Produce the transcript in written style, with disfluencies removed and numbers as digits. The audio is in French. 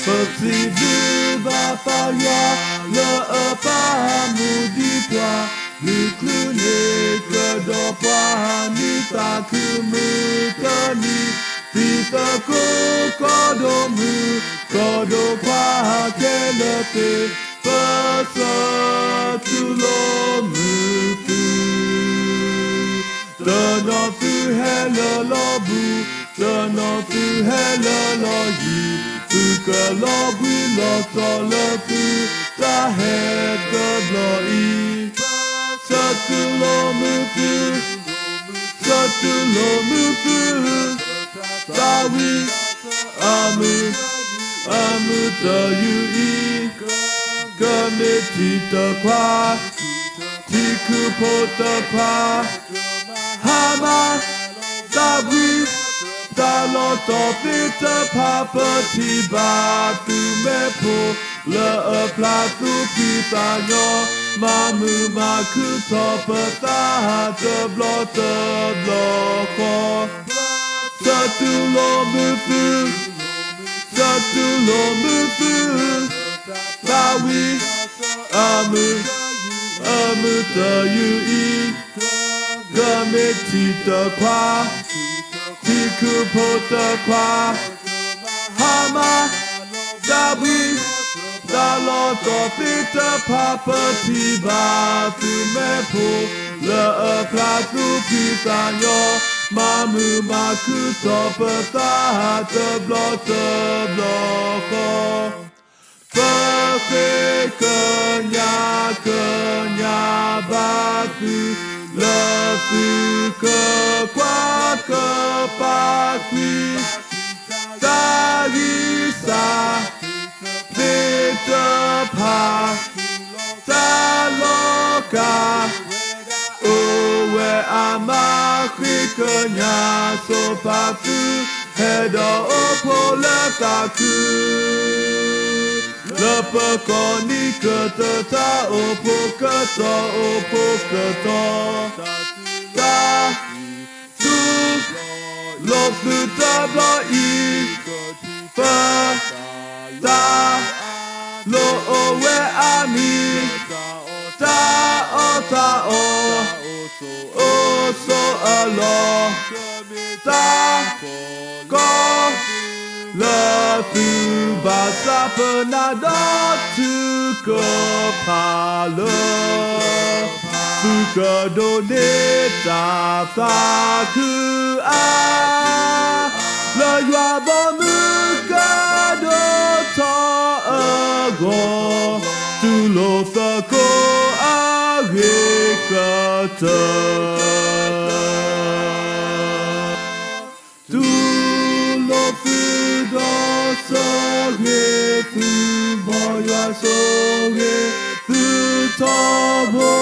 Possible Bapa Yua, le pas moudi poa, le clune que do poa, ni sa kumu tani, si sa kodo mu, kodo kwa kele fe, pasa tu lo mu fu. Tenor fu hele lo bu, tenor fu hele lo yi, fu que lo bui lo to le fu, ta he de lo i. Sa tu lo mu fu, sa tu lo mu fu, sa wi, amu te yu i, que me ti te kwa, ti ku po te kwa. Hama, da bui, da lo to fite papa ti ba tu me po, le pla tu pi sa nyo, mamu ma ku to pa sa te blo ko. Sa tu lo mu fu, sa tu lo mu fu, sa wi, amu te yu i. Game ti te kwa, ti ku po te kwa. Hama, da bui, da lo to fite papa ti ba tu me po, le pla tu pi sa nyo, mamu ma ku to pa sa te blo ko. Pe kenya ba tu. Le fu que quoi que pas qui ta sa vite pas ta loca oh ouais ama que nya so pas fu head pour le taku. Le peu conni que te ta au pour que ta au pour que ta tu lo fu ta blo i pa ta lo o we ami ta o so alo ta ko le fu basa penada tu que parle fu que donne ta fa que a le yua bon mu que do ta go tu lo fa ko a que tu lo fu do so ge fu bo yua so ge fu ta bo